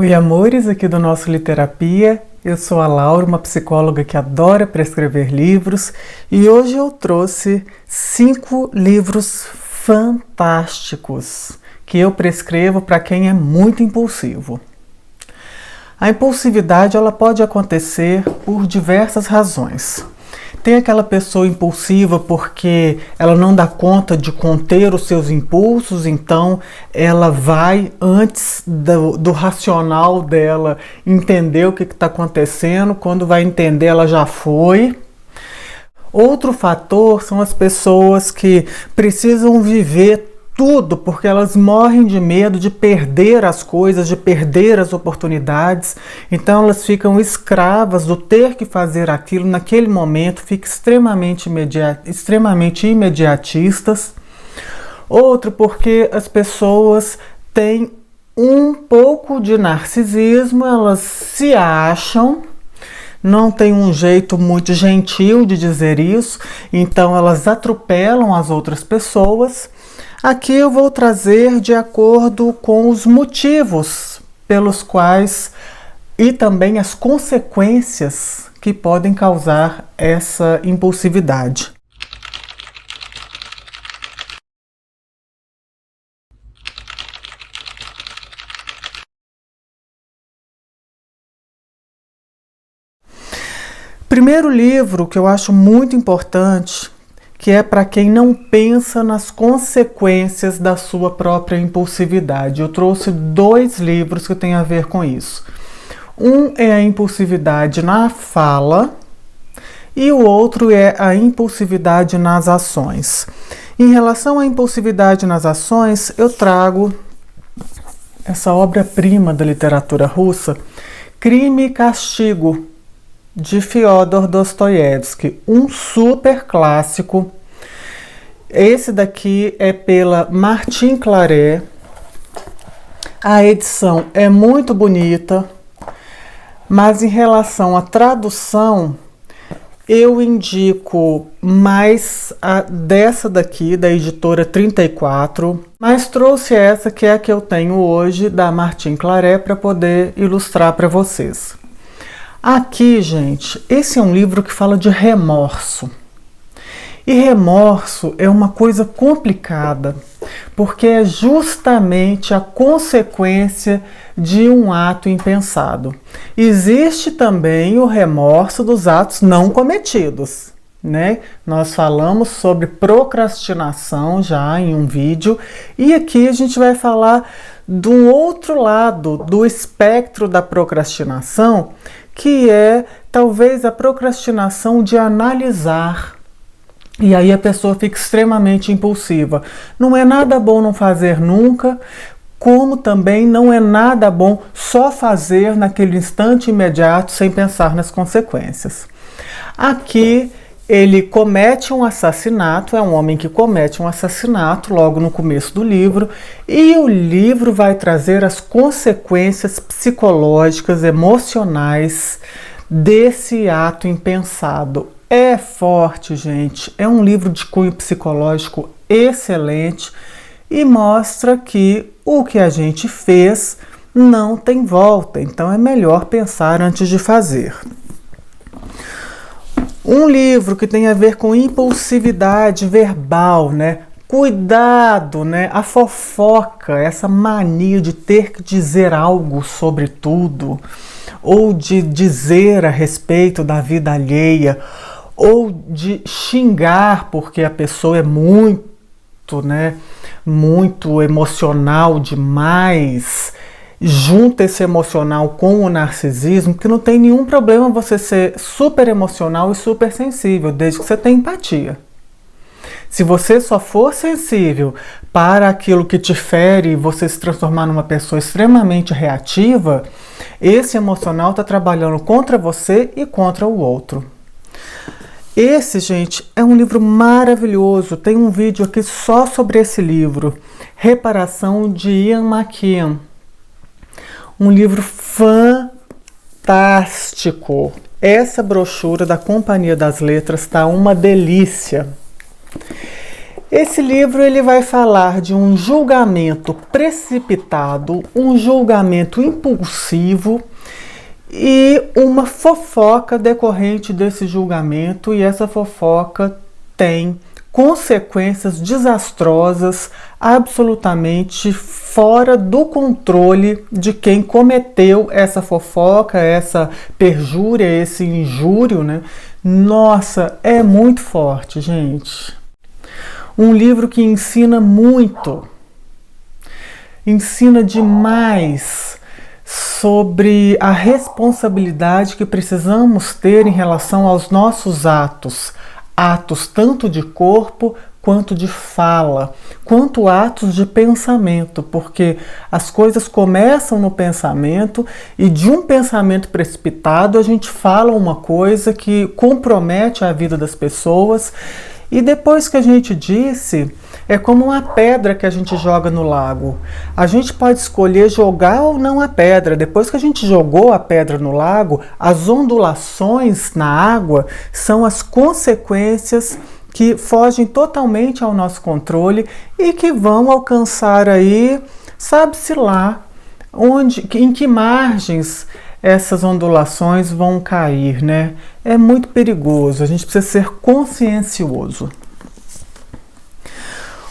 Oi, amores, aqui do nosso Literapia. Eu sou a Laura, uma psicóloga que adora prescrever livros, e hoje eu trouxe 5 livros fantásticos que eu prescrevo para quem é muito impulsivo. A impulsividade ela pode acontecer por diversas razões. Tem aquela pessoa impulsiva porque ela não dá conta de conter os seus impulsos, então ela vai antes do racional dela entender o que está acontecendo. Quando vai entender, ela já foi. Outro fator são as pessoas que precisam viver tudo porque elas morrem de medo de perder as coisas, de perder as oportunidades. Então elas ficam escravas do ter que fazer aquilo naquele momento, ficam extremamente imediatistas. Outro porque as pessoas têm um pouco de narcisismo, elas se acham, não tem um jeito muito gentil de dizer isso, então elas atropelam as outras pessoas. Aqui eu vou trazer de acordo com os motivos pelos quais e também as consequências que podem causar essa impulsividade. Primeiro livro que eu acho muito importante, que é para quem não pensa nas consequências da sua própria impulsividade. Eu trouxe 2 livros que têm a ver com isso. Um é a impulsividade na fala e o outro é a impulsividade nas ações. Em relação à impulsividade nas ações, eu trago essa obra-prima da literatura russa, Crime e Castigo, de Fyodor Dostoiévski, um super clássico. Esse daqui é pela Martin Claret. A edição é muito bonita, mas em relação à tradução, eu indico mais a dessa daqui, da editora 34, mas trouxe essa que é a que eu tenho hoje, da Martin Claret, para poder ilustrar para vocês. Aqui, gente, esse é um livro que fala de remorso. E remorso é uma coisa complicada, porque é justamente a consequência de um ato impensado. Existe também o remorso dos atos não cometidos, né? Nós falamos sobre procrastinação já em um vídeo, e aqui a gente vai falar do outro lado do espectro da procrastinação, que é talvez a procrastinação de analisar. E aí a pessoa fica extremamente impulsiva. Não é nada bom não fazer nunca, como também não é nada bom só fazer naquele instante imediato sem pensar nas consequências. Aqui ele comete um assassinato, é um homem que comete um assassinato logo no começo do livro, e o livro vai trazer as consequências psicológicas, emocionais desse ato impensado. É forte, gente, é um livro de cunho psicológico excelente e mostra que o que a gente fez não tem volta, então é melhor pensar antes de fazer. Um livro que tem a ver com impulsividade verbal, né? Cuidado, né? A fofoca, essa mania de ter que dizer algo sobre tudo, ou de dizer a respeito da vida alheia, ou de xingar porque a pessoa é muito, né? Muito emocional demais. Junta esse emocional com o narcisismo, que não tem nenhum problema você ser super emocional e super sensível, desde que você tenha empatia. Se você só for sensível para aquilo que te fere e você se transformar numa pessoa extremamente reativa, esse emocional está trabalhando contra você e contra o outro. Esse, gente, é um livro maravilhoso. Tem um vídeo aqui só sobre esse livro, Reparação, de Ian McKean. Um livro fantástico. Essa brochura da Companhia das Letras está uma delícia. Esse livro ele vai falar de um julgamento precipitado, um julgamento impulsivo e uma fofoca decorrente desse julgamento, e essa fofoca tem consequências desastrosas, absolutamente fora do controle de quem cometeu essa fofoca, essa perjúria, esse injúrio, né? Nossa, é muito forte, gente. Um livro que ensina muito, ensina demais sobre a responsabilidade que precisamos ter em relação aos nossos atos, atos tanto de corpo quanto de fala, quanto atos de pensamento, porque as coisas começam no pensamento e de um pensamento precipitado a gente fala uma coisa que compromete a vida das pessoas. E depois que a gente disse, é como uma pedra que a gente joga no lago. A gente pode escolher jogar ou não a pedra. Depois que a gente jogou a pedra no lago, as ondulações na água são as consequências que fogem totalmente ao nosso controle e que vão alcançar aí, sabe-se lá, em que margens essas ondulações vão cair, né? É muito perigoso, a gente precisa ser consciencioso.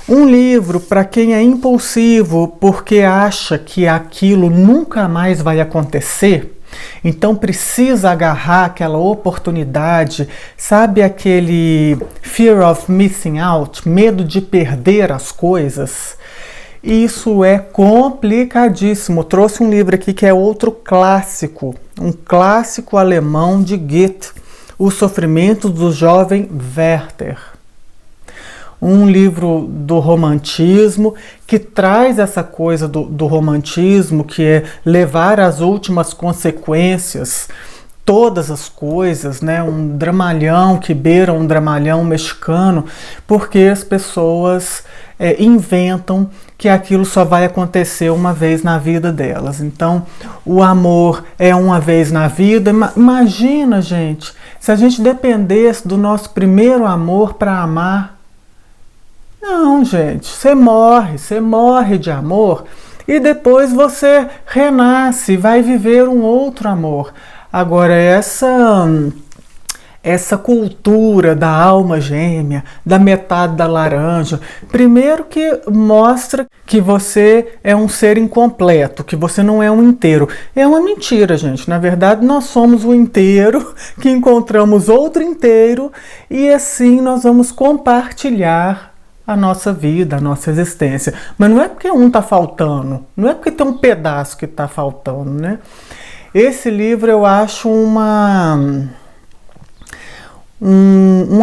Um livro para quem é impulsivo porque acha que aquilo nunca mais vai acontecer, então precisa agarrar aquela oportunidade, sabe aquele fear of missing out, medo de perder as coisas? Isso é complicadíssimo. Trouxe um livro aqui que é outro clássico, um clássico alemão de Goethe, O Sofrimento do Jovem Werther. Um livro do romantismo que traz essa coisa do romantismo, que é levar às últimas consequências todas as coisas, né? Um dramalhão que beira um dramalhão mexicano, porque as pessoas inventam que aquilo só vai acontecer uma vez na vida delas. Então, o amor é uma vez na vida. Imagina, gente, se a gente dependesse do nosso primeiro amor para amar. Não, gente, você morre de amor e depois você renasce, vai viver um outro amor. Agora, essa cultura da alma gêmea, da metade da laranja, primeiro que mostra que você é um ser incompleto, que você não é um inteiro. É uma mentira, gente. Na verdade, nós somos o inteiro, que encontramos outro inteiro, e assim nós vamos compartilhar a nossa vida, a nossa existência. Mas não é porque um está faltando, não é porque tem um pedaço que está faltando, né? Esse livro eu acho um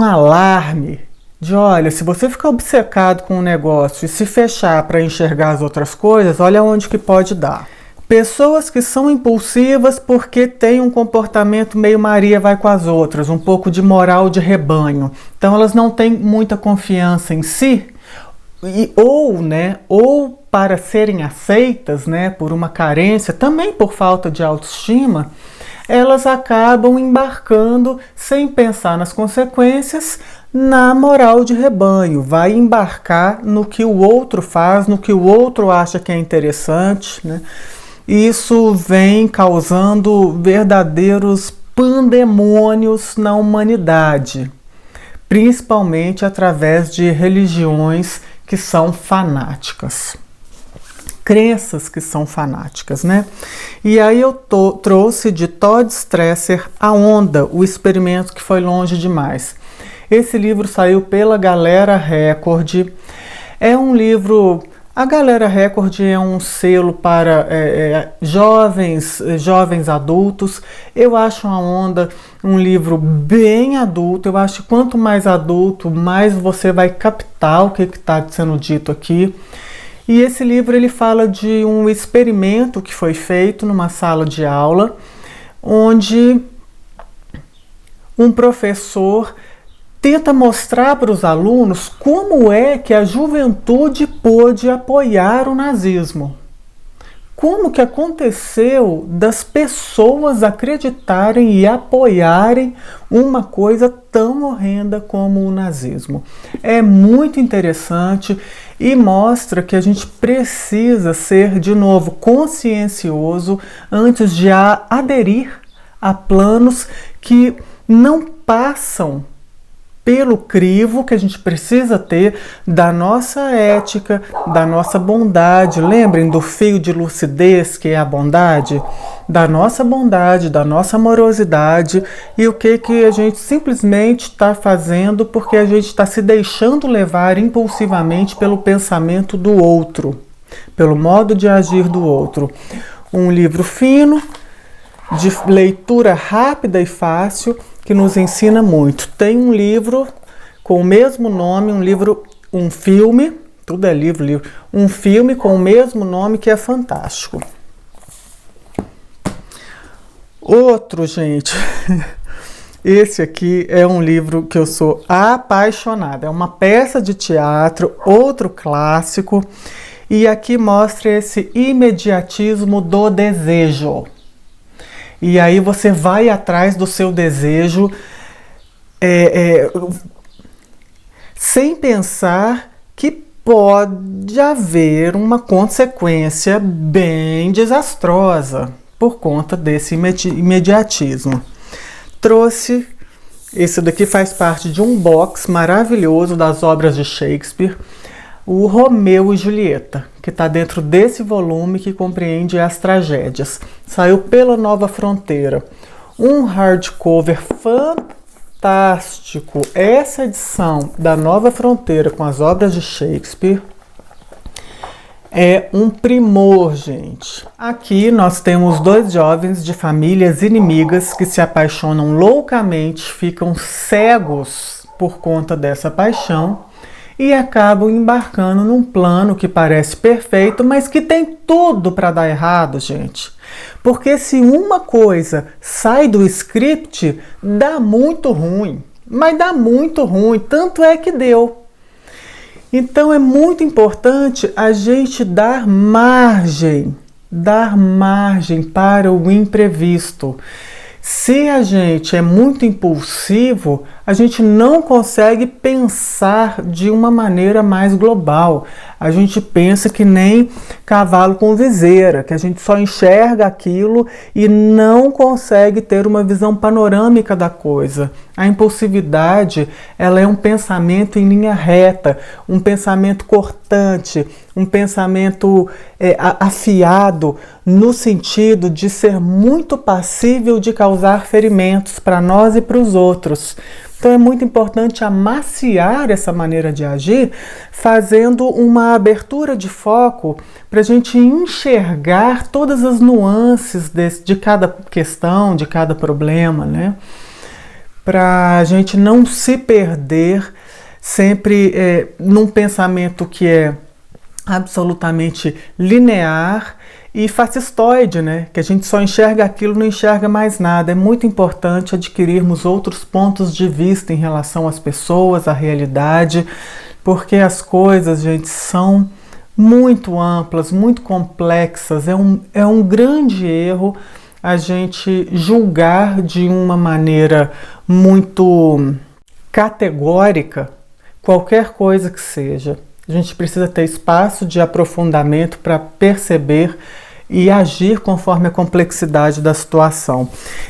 alarme de, olha, se você ficar obcecado com um negócio e se fechar para enxergar as outras coisas, olha onde que pode dar. Pessoas que são impulsivas porque têm um comportamento meio Maria vai com as outras, um pouco de moral de rebanho. Então elas não têm muita confiança em si, ou para serem aceitas, né, por uma carência, também por falta de autoestima, elas acabam embarcando sem pensar nas consequências na moral de rebanho. Vai embarcar no que o outro faz, no que o outro acha que é interessante, né? Isso vem causando verdadeiros pandemônios na humanidade, principalmente através de religiões que são fanáticas, crenças que são fanáticas, né? E aí eu trouxe de Todd Stresser A Onda, o experimento que foi longe demais. Esse livro saiu pela Galera Record. É um livro... A Galera Record é um selo para jovens adultos. Eu acho A Onda um livro bem adulto. Eu acho que quanto mais adulto, mais você vai captar o que está sendo dito aqui. E esse livro ele fala de um experimento que foi feito numa sala de aula, onde um professor tenta mostrar para os alunos como é que a juventude pôde apoiar o nazismo. como que aconteceu das pessoas acreditarem e apoiarem uma coisa tão horrenda como o nazismo. É muito interessante e mostra que a gente precisa ser, de novo, consciencioso antes de aderir a planos que não passam pelo crivo que a gente precisa ter da nossa ética, da nossa bondade. Lembrem do fio de lucidez que é a bondade? Da nossa bondade, da nossa amorosidade e o que a gente simplesmente está fazendo porque a gente está se deixando levar impulsivamente pelo pensamento do outro, pelo modo de agir do outro. Um livro fino, de leitura rápida e fácil, que nos ensina muito. Tem um livro com o mesmo nome, um filme, tudo é livro, um filme com o mesmo nome que é fantástico. Outro, gente, esse aqui é um livro que eu sou apaixonada, é uma peça de teatro, outro clássico, e aqui mostra esse imediatismo do desejo. E aí você vai atrás do seu desejo sem pensar que pode haver uma consequência bem desastrosa por conta desse imediatismo. Trouxe, esse daqui faz parte de um box maravilhoso das obras de Shakespeare, o Romeu e Julieta, que está dentro desse volume que compreende as tragédias. Saiu pela Nova Fronteira. Um hardcover fantástico. Essa edição da Nova Fronteira com as obras de Shakespeare é um primor, gente. Aqui nós temos dois jovens de famílias inimigas que se apaixonam loucamente, ficam cegos por conta dessa paixão e acabam embarcando num plano que parece perfeito, mas que tem tudo para dar errado, gente. Porque se uma coisa sai do script, dá muito ruim. Mas dá muito ruim, tanto é que deu. Então é muito importante a gente dar margem para o imprevisto. Se a gente é muito impulsivo, a gente não consegue pensar de uma maneira mais global. A gente pensa que nem cavalo com viseira, que a gente só enxerga aquilo e não consegue ter uma visão panorâmica da coisa. A impulsividade, ela é um pensamento em linha reta, um pensamento cortante, um pensamento afiado, no sentido de ser muito passível de causar ferimentos para nós e para os outros. Então é muito importante amaciar essa maneira de agir, fazendo uma abertura de foco para a gente enxergar todas as nuances de cada questão, de cada problema, né? Para a gente não se perder sempre num pensamento que é absolutamente linear e fascistoide, né? Que a gente só enxerga aquilo, não enxerga mais nada. É muito importante adquirirmos outros pontos de vista em relação às pessoas, à realidade, porque as coisas, gente, são muito amplas, muito complexas. É um grande erro a gente julgar de uma maneira muito categórica qualquer coisa que seja. A gente precisa ter espaço de aprofundamento para perceber e agir conforme a complexidade da situação.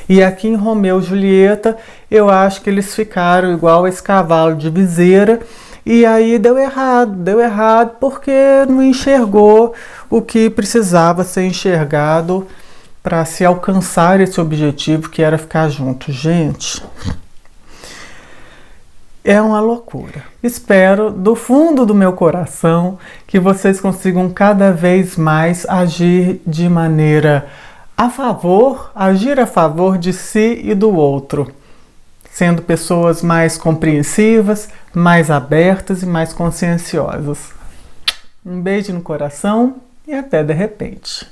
E aqui em Romeu e Julieta, eu acho que eles ficaram igual esse cavalo de viseira, e aí deu errado porque não enxergou o que precisava ser enxergado para se alcançar esse objetivo que era ficar junto. Gente, é uma loucura. Espero do fundo do meu coração que vocês consigam cada vez mais agir de maneira agir a favor de si e do outro, sendo pessoas mais compreensivas, mais abertas e mais conscienciosas. Um beijo no coração e até de repente.